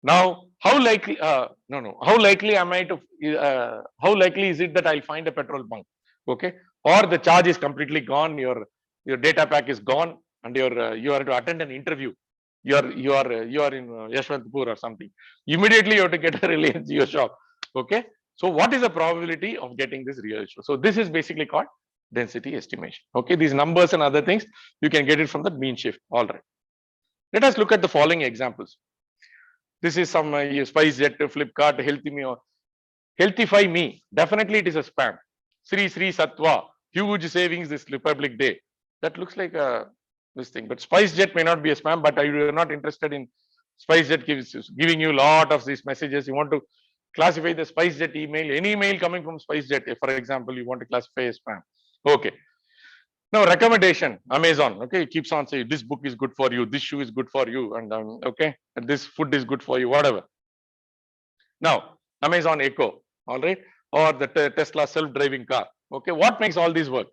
Now, how likely? How likely am I to? How likely is it that I'll find a petrol bunk? Okay, or the charge is completely gone. Your data pack is gone, and you are to attend an interview. You are in Yashwantpur or something. Immediately you have to get a Reliance Jio shop. Okay, so what is the probability of getting this real issue? So this is basically called density estimation. Okay, these numbers and other things you can get it from the mean shift. All right. Let us look at the following examples. This is some SpiceJet, Flipkart, Healthify Me. Definitely it is a spam. Sri Sattva, huge savings this Republic Day. That looks like this thing. But SpiceJet may not be a spam, but you are not interested in SpiceJet giving you a lot of these messages. You want to classify the SpiceJet email, any email coming from SpiceJet, for example, you want to classify as spam. Okay. Now recommendation, Amazon, okay, it keeps on saying this book is good for you, this shoe is good for you, and okay, and this food is good for you, whatever. Now, Amazon Echo, all right, or the Tesla self-driving car. Okay, what makes all these work?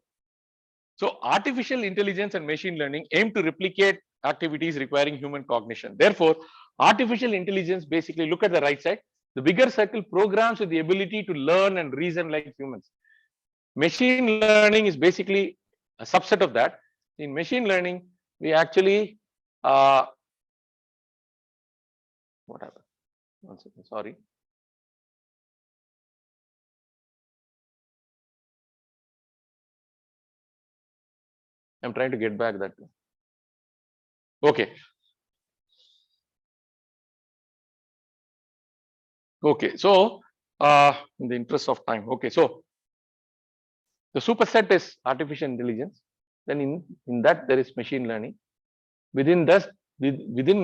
So artificial intelligence and machine learning aim to replicate activities requiring human cognition. Therefore, artificial intelligence basically, look at the right side, the bigger circle programs with the ability to learn and reason like humans. Machine learning is basically a subset of that. In machine learning, we actually whatever. One second, sorry. I'm trying to get back that. Okay. Okay, so in the interest of time, okay, so the superset is artificial intelligence. Then in that there is machine learning. Within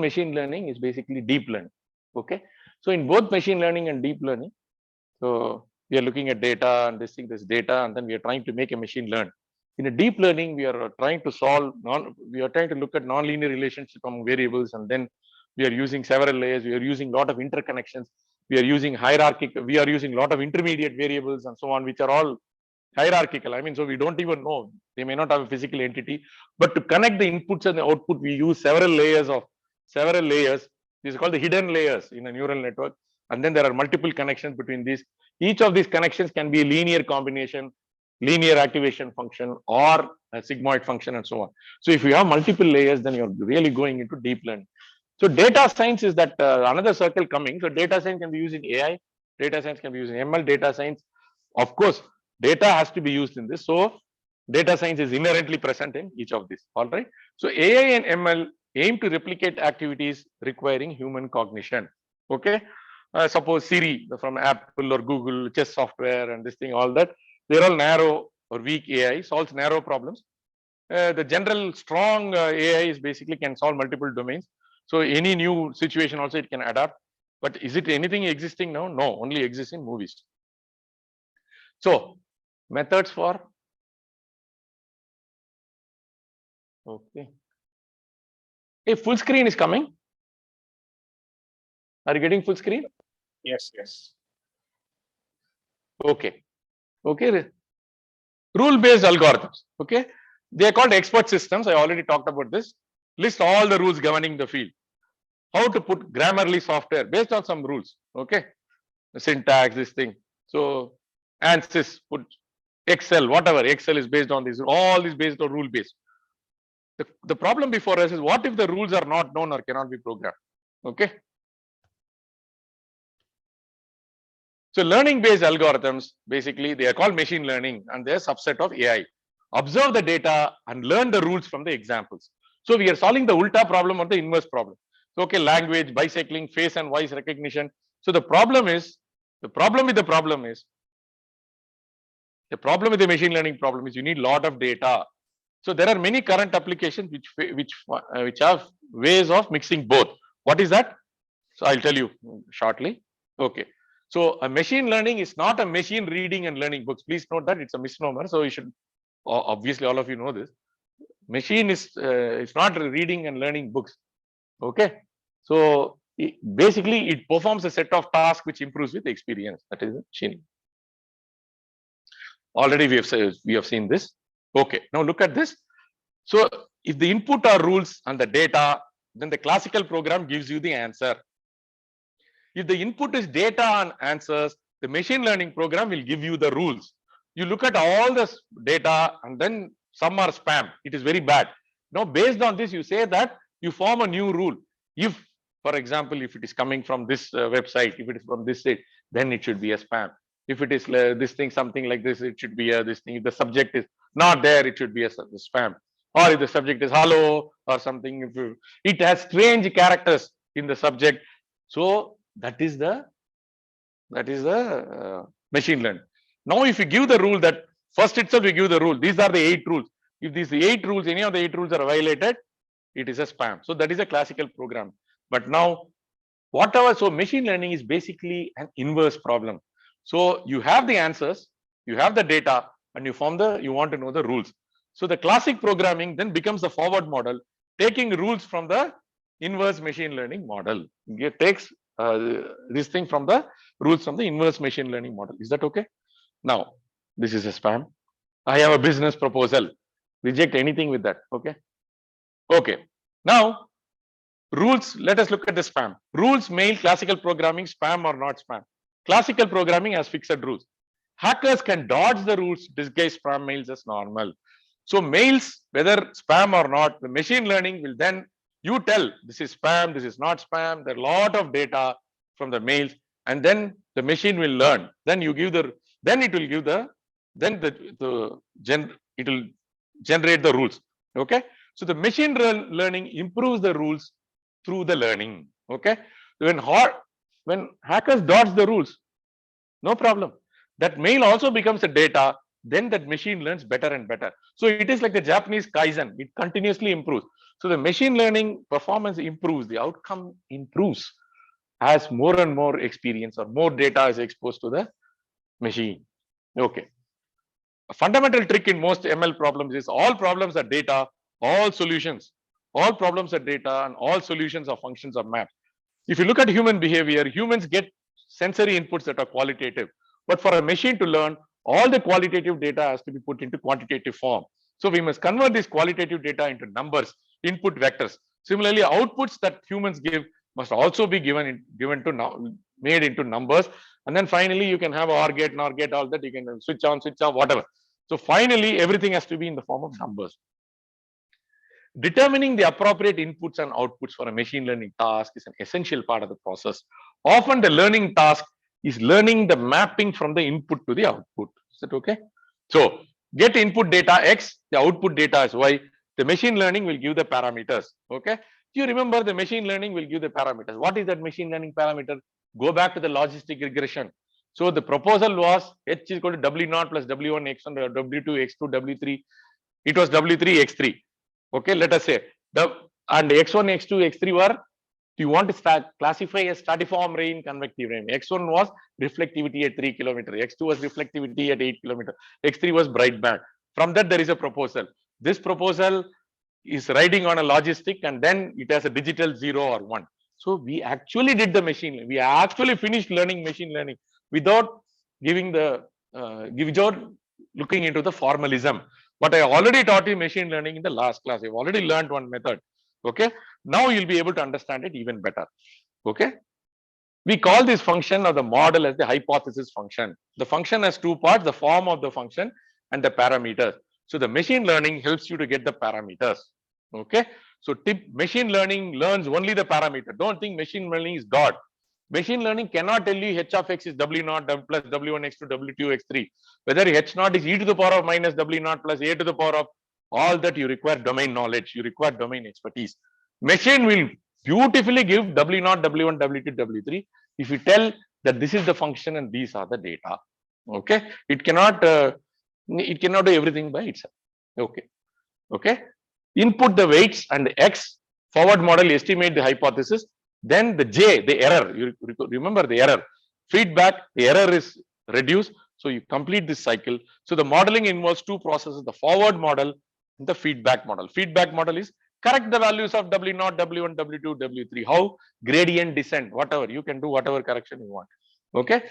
machine learning is basically deep learning. Okay, so in both machine learning and deep learning, so we are looking at data and this data, and then we are trying to make a machine learn. In a deep learning, we are trying to look at nonlinear relationship among variables, and then we are using several layers. We are using a lot of interconnections. We are using hierarchical. We are using a lot of intermediate variables and so on, which are all hierarchical. I mean, so we don't even know. They may not have a physical entity, but to connect the inputs and the output, we use several layers. These are called the hidden layers in a neural network. And then there are multiple connections between these. Each of these connections can be a linear combination, linear activation function, or a sigmoid function, and so on. So if you have multiple layers, then you're really going into deep learning. So data science is that another circle coming. So data science can be used in AI, data science can be used in ML, data science. Of course, data has to be used in this. So data science is inherently present in each of these. All right. So AI and ML aim to replicate activities requiring human cognition. Okay. Suppose Siri from Apple or Google, chess software, and this thing, all that, they're all narrow or weak AI, solves narrow problems. The general strong AI is basically can solve multiple domains. So any new situation also it can adapt. But is it anything existing now? No, only exists in movies. So methods for, okay. Hey, full screen is coming. Are you getting full screen? Yes, yes. Okay. Okay. Rule-based algorithms. Okay. They are called expert systems. I already talked about this. List all the rules governing the field. How to put Grammarly software based on some rules. Okay. The syntax, this thing. So ANSYS, put Excel, whatever. Excel is based on this. All is based on rule-based. The problem before us is what if the rules are not known or cannot be programmed? Okay. So learning-based algorithms, basically, they are called machine learning, and they're a subset of AI. Observe the data and learn the rules from the examples. So we are solving the ulta problem or the inverse problem. So, okay, language, bicycling, face and voice recognition. So the problem with the machine learning problem is you need a lot of data. So there are many current applications which have ways of mixing both. What is that? So I'll tell you shortly. Okay. So a machine learning is not a machine reading and learning books. Please note that it's a misnomer. So you should, obviously all of you know this. Machine is it's not reading and learning books. Okay. So basically it performs a set of tasks which improves with experience. That is machine. Already we have seen this. Okay. Now look at this. So if the input are rules and the data, then the classical program gives you the answer. If the input is data and answers, the machine learning program will give you the rules. You look at all this data and then some are spam. It is very bad. Now, based on this, you say that you form a new rule. If, for example, if it is coming from this website, if it is from this site, then it should be a spam. If it is this thing, something like this, it should be a this thing. If the subject is not there, it should be a spam. Or if the subject is hello or something, if it has strange characters in the subject. So that is the machine learning. Now, if you give the rule that first itself, you give the rule. These are the 8 rules. If these 8 rules, any of the 8 rules are violated, it is a spam. So that is a classical program. But now, whatever, so machine learning is basically an inverse problem. So you have the answers, you have the data, and you want to know the rules. So the classic programming then becomes the forward model, taking rules from the inverse machine learning model. It takes this thing from the rules from the inverse machine learning model. Is that okay? Now, this is a spam. I have a business proposal. Reject anything with that. Okay. Okay. Now, rules. Let us look at the spam. Rules, mail, classical programming, spam or not spam. Classical programming has fixed rules. Hackers can dodge the rules, disguise spam mails as normal. So mails, whether spam or not, the machine learning will then you tell this is spam, this is not spam. There are a lot of data from the mails, and then the machine will learn. Then you give it will give it will generate the rules. Okay. So the machine learning improves the rules through the learning. Okay. When hackers dodge the rules, no problem. That mail also becomes a data. Then that machine learns better and better. So it is like the Japanese Kaizen. It continuously improves. So the machine learning performance improves. The outcome improves as more and more experience or more data is exposed to the machine. Okay. A fundamental trick in most ML problems is all problems are data, all solutions, all problems are data, and all solutions or functions are mapped. If you look at human behavior, humans get sensory inputs that are qualitative. But for a machine to learn, all the qualitative data has to be put into quantitative form. So we must convert this qualitative data into numbers, input vectors. Similarly, outputs that humans give must also be made into numbers. And then finally, you can have OR gate, NOR gate, all that. You can switch on, switch off, whatever. So finally, everything has to be in the form of numbers. Determining the appropriate inputs and outputs for a machine learning task is an essential part of the process. Often the learning task is learning the mapping from the input to the output. Is that okay? So get input data X, the output data is Y. The machine learning will give the parameters. Okay. You remember the machine learning will give the parameters. What is that machine learning parameter? Go back to the logistic regression. So the proposal was H is equal to W0 plus W1 X1 or W2 X2 W3. It was W3 X3. Okay, let us say and X1, X2, X3 were, you want to classify a stratiform rain, convective rain. X1 was reflectivity at 3 km, X2 was reflectivity at 8 km, X3 was bright band. From that, there is a proposal. This proposal is riding on a logistic, and then it has a digital 0 or 1. So we actually did the machine learning. We actually finished learning machine learning without giving the without looking into the formalism. But I already taught you machine learning in the last class. You've already learned one method. Okay. Now you'll be able to understand it even better. Okay. We call this function or the model as the hypothesis function. The function has two parts, the form of the function and the parameters. So the machine learning helps you to get the parameters. Okay. So machine learning learns only the parameter. Don't think machine learning is God. Machine learning cannot tell you h of x is w0 plus w1 x2 w2 x3. Whether h0 is e to the power of minus w0 plus a to the power of, all that you require domain knowledge. You require domain expertise. Machine will beautifully give w0, w1, w2, w3 if you tell that this is the function and these are the data. Okay. It cannot do everything by itself. Okay. Okay. Input the weights and the x, forward model estimate the hypothesis. Then the J, the error, you remember the error, feedback, the error is reduced. So you complete this cycle. So the modeling involves two processes, the forward model and the feedback model. Feedback model is correct the values of W0, W1, W2, W3. How? Gradient descent, whatever. You can do whatever correction you want. Okay.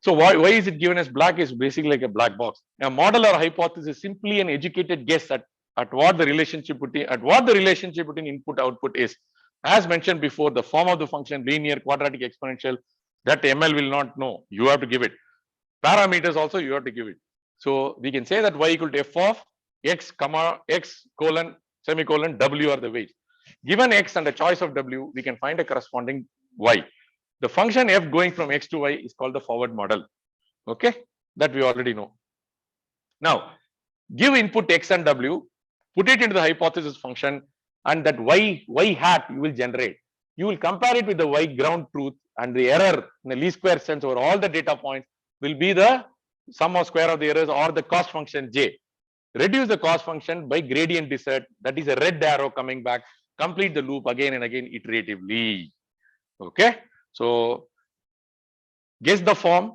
So why is it given as black? Is basically like a black box. A model or hypothesis is simply an educated guess at what the relationship between input output is. As mentioned before, the form of the function, linear, quadratic, exponential, that ML will not know. You have to give it. Parameters also you have to give it. So we can say that y equal to f of x comma x colon semicolon w are the weights. Given x and a choice of w, we can find a corresponding y. The function f going from x to y is called the forward model. Okay, that we already know. Now, give input x and w, put it into the hypothesis function, and that y hat you will generate. You will compare it with the y ground truth, and the error in the least square sense over all the data points will be the sum or square of the errors or the cost function j. Reduce the cost function by gradient descent, that is a red arrow coming back. Complete the loop again and again iteratively. Okay. So guess the form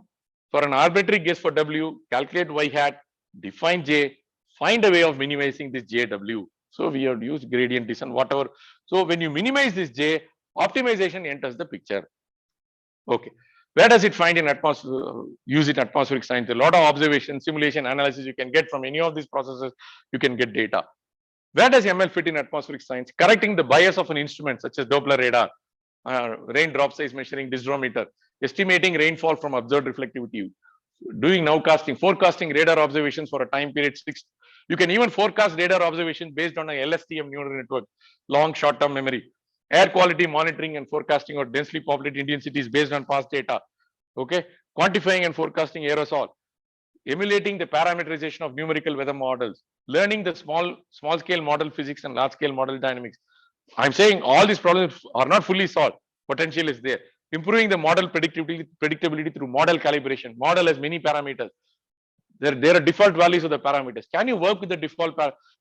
for an arbitrary guess for w, calculate y hat, define j, find a way of minimizing this jw. So we have used gradient descent, whatever. So when you minimize this j, optimization enters the picture. Okay. Where does it find in use it in atmospheric science? A lot of observation, simulation, analysis you can get from any of these processes, you can get data. Where does ML fit in atmospheric science? Correcting the bias of an instrument such as Doppler radar, raindrop size measuring, dysdrometer, estimating rainfall from observed reflectivity, doing nowcasting, forecasting radar observations for a time period 6. You can even forecast radar observation based on a LSTM neural network, long short-term memory. Air quality monitoring and forecasting of densely populated Indian cities based on past data. Okay, quantifying and forecasting aerosol, emulating the parameterization of numerical weather models, learning the small scale model physics and large scale model dynamics. I'm saying all these problems are not fully solved. Potential is there. Improving the model predictability through model calibration. Model has many parameters. There are default values of the parameters. Can you work with the default?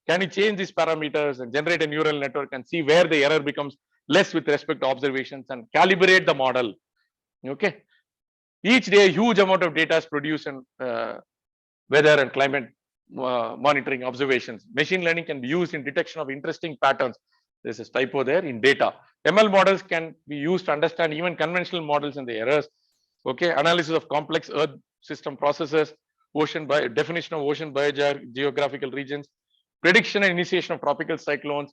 Can you change these parameters and generate a neural network and see where the error becomes less with respect to observations and calibrate the model? Okay. Each day, a huge amount of data is produced and weather and climate monitoring observations. Machine learning can be used in detection of interesting patterns. There's a typo there in data. ML models can be used to understand even conventional models and the errors. Okay, analysis of complex Earth system processes, definition of ocean biogeographical regions, prediction and initiation of tropical cyclones,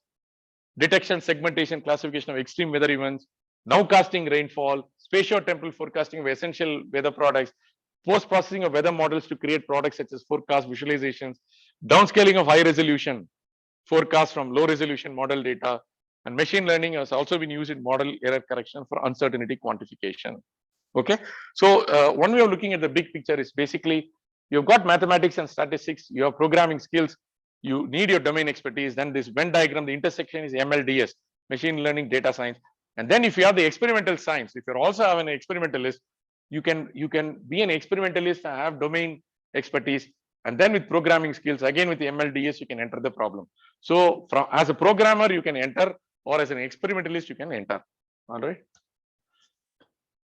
detection, segmentation, classification of extreme weather events, nowcasting rainfall, spatio-temporal forecasting of essential weather products, post-processing of weather models to create products such as forecast visualizations, downscaling of high resolution forecasts from low resolution model data, and machine learning has also been used in model error correction for uncertainty quantification. Okay, so one way of looking at the big picture is basically you've got mathematics and statistics, you have programming skills, you need your domain expertise. Then this Venn diagram, the intersection is MLDS, machine learning, data science. And then if you have the experimental science, if you're also have an experimentalist, you can be an experimentalist and have domain expertise. And then with programming skills, again with the MLDS, you can enter the problem. So as a programmer, you can enter, or as an experimentalist, you can enter. All right.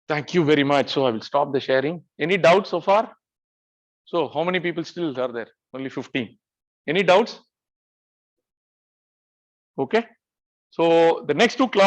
Thank you very much. So I will stop the sharing. Any doubts so far? So how many people still are there? Only 15. Any doubts? Okay. So the next two classes.